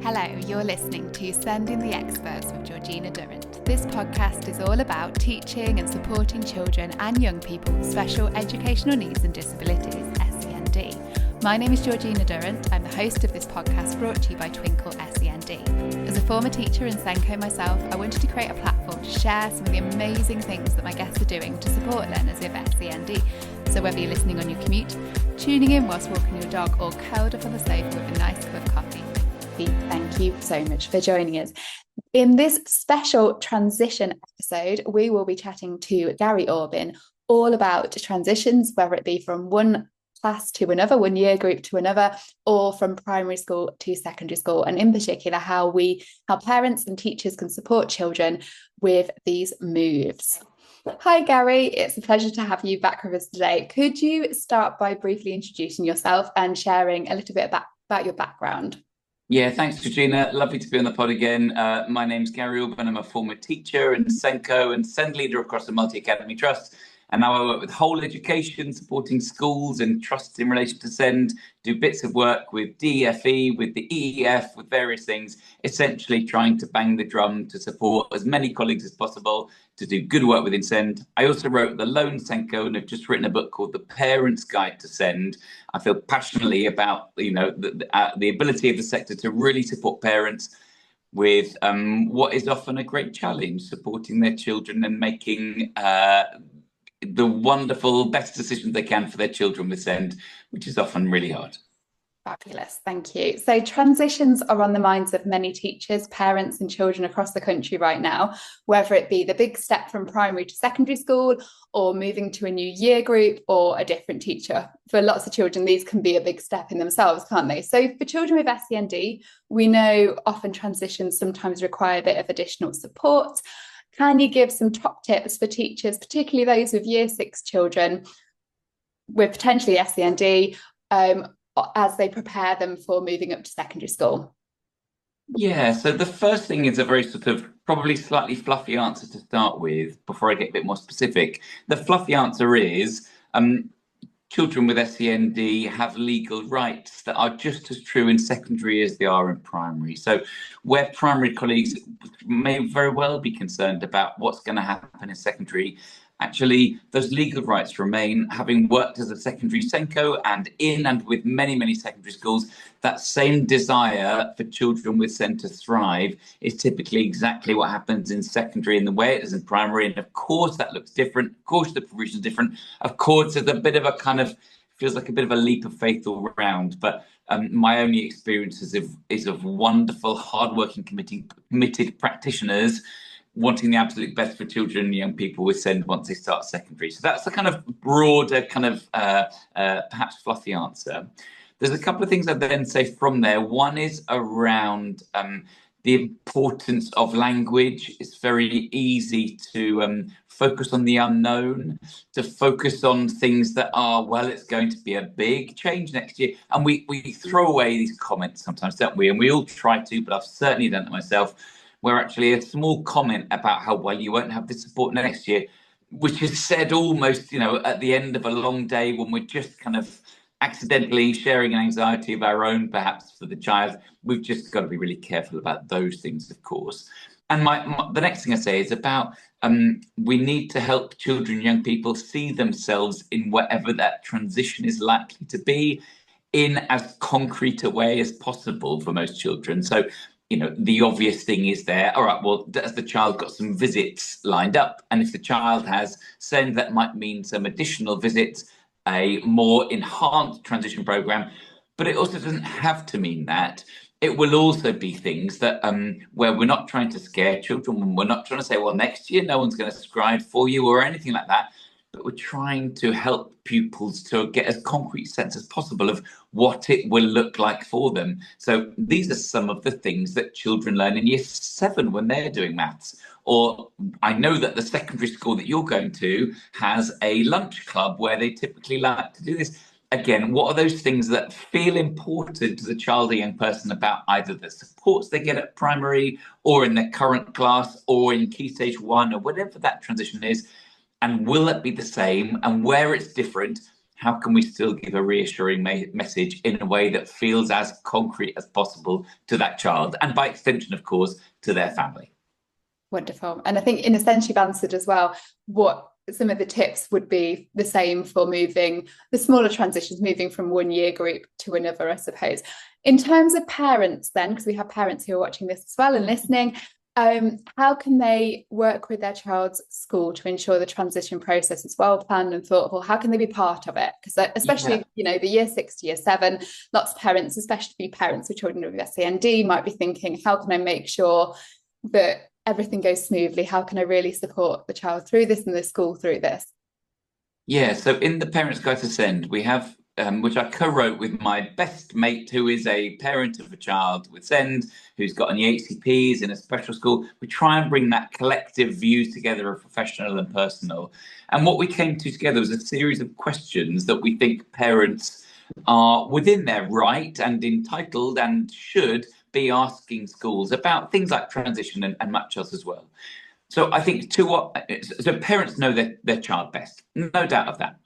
Hello, you're listening to Sending the Experts with Georgina Durrant. This podcast is all about teaching and supporting children and young people with special educational needs and disabilities, SEND. My name is Georgina Durrant. I'm the host of this podcast brought to you by Twinkl SEND. As a former teacher in Senko myself, I wanted to create a platform to share some of the amazing things that my guests are doing to support learners with SEND. So whether you're listening on your commute, tuning in whilst walking your dog, or curled up on the sofa with a nice cup of coffee, thank you so much for joining us. In this special transition episode, we will be chatting to Gary Aubin all about transitions, whether it be from one class to another, one year group to another, or from primary school to secondary school, and in particular how parents and teachers can support children with these moves. Hi Gary, it's a pleasure to have you back with us today. Could you start by briefly introducing yourself and sharing a little bit about your background? Yeah, thanks, Georgina. Lovely to be on the pod again. My name's Gary Aubin. I'm a former teacher in Senko and SEND leader across the Multi-Academy Trust. And now I work with whole education, supporting schools and trusts in relation to SEND, do bits of work with DFE, with the EEF, with various things, essentially trying to bang the drum to support as many colleagues as possible to do good work within SEND. I also wrote The Lone Senko and have just written a book called The Parent's Guide to SEND. I feel passionately about the ability of the sector to really support parents with what is often a great challenge, supporting their children and making the wonderful best decisions they can for their children with SEND, which is often really hard. Fabulous, thank you. So transitions are on the minds of many teachers, parents and children across the country right now, whether it be the big step from primary to secondary school or moving to a new year group or a different teacher. For lots of children, these can be a big step in themselves, can't they? So for children with SEND, we know often transitions sometimes require a bit of additional support. Can you give some top tips for teachers, particularly those with year 6 children with potentially SEND, as they prepare them for moving up to secondary school? Yeah, so the first thing is a very sort of probably slightly fluffy answer to start with before I get a bit more specific. The fluffy answer is children with SEND have legal rights that are just as true in secondary as they are in primary. So where primary colleagues may very well be concerned about what's going to happen in secondary, actually, those legal rights remain. Having worked as a secondary Senko and in and with many, many secondary schools, that same desire for children with SEND to thrive is typically exactly what happens in secondary in the way it is in primary. And of course, that looks different. Of course, the provision is different. Of course, there's a bit of a feels like a bit of a leap of faith all around. But my only experience is of wonderful, hardworking, committed practitioners wanting the absolute best for children and young people with SEND once they start secondary. So that's the kind of broader, perhaps fluffy answer. There's a couple of things I'd then say from there. One is around the importance of language. It's very easy to focus on the unknown, to focus on things that are, well, it's going to be a big change next year. And we throw away these comments sometimes, don't we? And we all try to, but I've certainly done it myself, where actually a small comment about how, well, you won't have this support next year, which is said almost, at the end of a long day when we're just kind of accidentally sharing an anxiety of our own, perhaps, for the child. We've just got to be really careful about those things, of course. And the next thing I say is about we need to help children, young people see themselves in whatever that transition is likely to be in as concrete a way as possible for most children. So, the obvious thing is there, all right, well, has the child got some visits lined up? And if the child has SEND, that might mean some additional visits, a more enhanced transition program. But it also doesn't have to mean that. It will also be things that where we're not trying to scare children, we're not trying to say, well, next year no one's going to scribe for you or anything like that. But we're trying to help pupils to get as concrete sense as possible of what it will look like for them. So these are some of the things that children learn in year 7 when they're doing maths. Or I know that the secondary school that you're going to has a lunch club where they typically like to do this. Again, what are those things that feel important to the child or young person about either the supports they get at primary or in their current class or in Key Stage 1 or whatever that transition is? And will it be the same? And where it's different, how can we still give a reassuring message in a way that feels as concrete as possible to that child, and by extension, of course, to their family. Wonderful. And I think in a sense you've answered as well what some of the tips would be the same for moving the smaller transitions, moving from one year group to another, I suppose. In terms of parents then, because we have parents who are watching this as well and listening, how can they work with their child's school to ensure the transition process is well planned and thoughtful? How can they be part of it? Because especially, the year 6 to year 7, lots of parents, especially parents with children with SEND, might be thinking, how can I make sure that everything goes smoothly? How can I really support the child through this and the school through this? Yeah, so in the Parents Guide to SEND, we have, which I co-wrote with my best mate, who is a parent of a child with SEND, who's got any HCPs in a special school. We try and bring that collective view together of professional and personal. And what we came to together was a series of questions that we think parents are within their right and entitled and should be asking schools about things like transition and much else as well. So I think so parents know their child best, no doubt of that.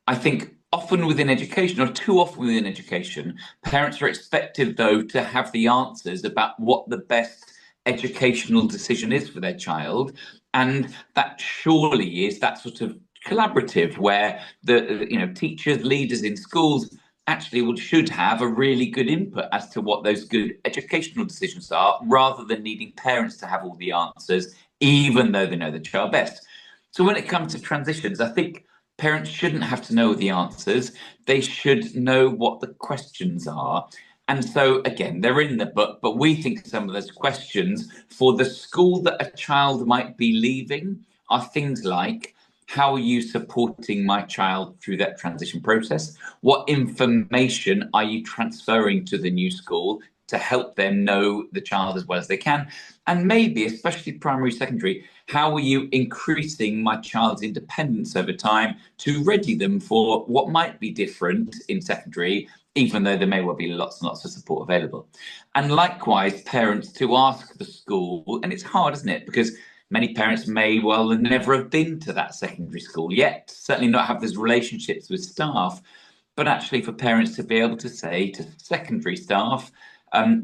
I think often within education, or too often within education, parents are expected, though, to have the answers about what the best educational decision is for their child. And that surely is that sort of collaborative where the teachers, leaders in schools actually should have a really good input as to what those good educational decisions are, rather than needing parents to have all the answers, even though they know the child best. So when it comes to transitions, I think parents shouldn't have to know the answers. They should know what the questions are. And so, again, they're in the book, but we think some of those questions for the school that a child might be leaving are things like, how are you supporting my child through that transition process? What information are you transferring to the new school to help them know the child as well as they can? And maybe, especially primary, secondary, how are you increasing my child's independence over time to ready them for what might be different in secondary, even though there may well be lots and lots of support available? And likewise, parents to ask the school, and it's hard, isn't it? Because many parents may well never have been to that secondary school yet, certainly not have those relationships with staff, but actually for parents to be able to say to secondary staff,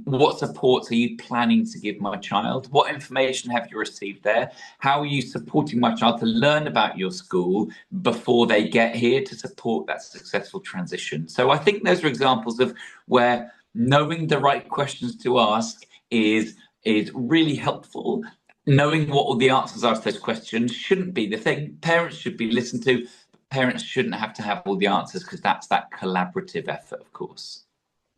what supports are you planning to give my child? What information have you received there? How are you supporting my child to learn about your school before they get here to support that successful transition? So I think those are examples of where knowing the right questions to ask is really helpful. Knowing what all the answers are to those questions shouldn't be the thing. Parents should be listened to. Parents shouldn't have to have all the answers, because that's that collaborative effort, of course.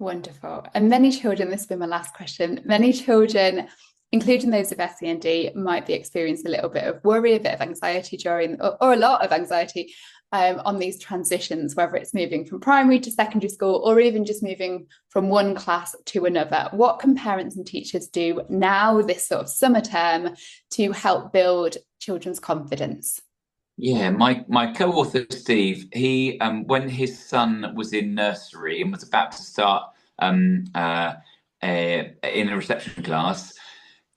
Wonderful. And many children, this has been my last question, many children, including those with SEND, might be experiencing a little bit of worry, a bit of anxiety during, or a lot of anxiety on these transitions, whether it's moving from primary to secondary school, or even just moving from one class to another. What can parents and teachers do now, this sort of summer term, to help build children's confidence? Yeah, my co-author Steve, he when his son was in nursery and was about to start in a reception class,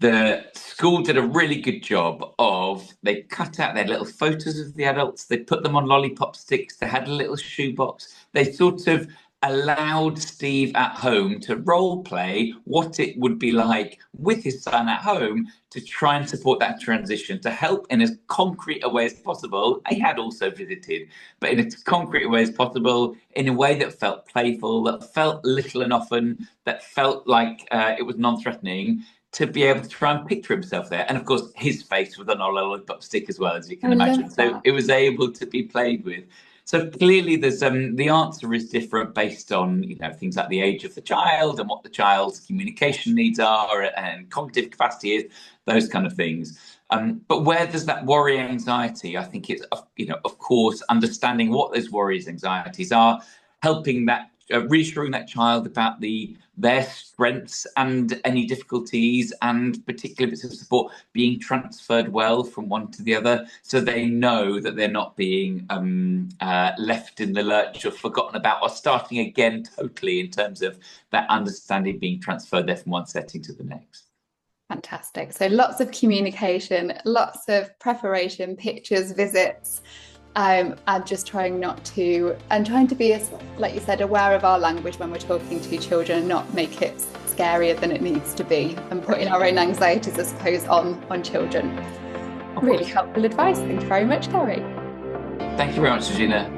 the school did a really good job of, they cut out their little photos of the adults, they put them on lollipop sticks, they had a little shoebox, they sort of allowed Steve at home to role play what it would be like with his son at home to try and support that transition, to help in as concrete a way as possible. He had also visited, but in as concrete a way as possible, in a way that felt playful, that felt little and often, that felt like it was non-threatening, to be able to try and picture himself there. And of course, his face was on a lollipop stick as well, as you can imagine. So it was able to be played with. So clearly, there's the answer is different based on things like the age of the child and what the child's communication needs are and cognitive capacity is, those kind of things. But where there's that worry, anxiety, I think it's of course understanding what those worries, anxieties are, helping that, reassuring that child about their strengths and any difficulties, and particular bits of support being transferred well from one to the other, so they know that they're not being left in the lurch or forgotten about or starting again totally, in terms of that understanding being transferred there from one setting to the next. Fantastic. So lots of communication, lots of preparation, pictures, visits, And just trying to be, as, like you said, aware of our language when we're talking to children and not make it scarier than it needs to be, and putting our own anxieties, I suppose, on children. Really helpful advice. Thank you very much, Gary. Thank you very much, Georgina.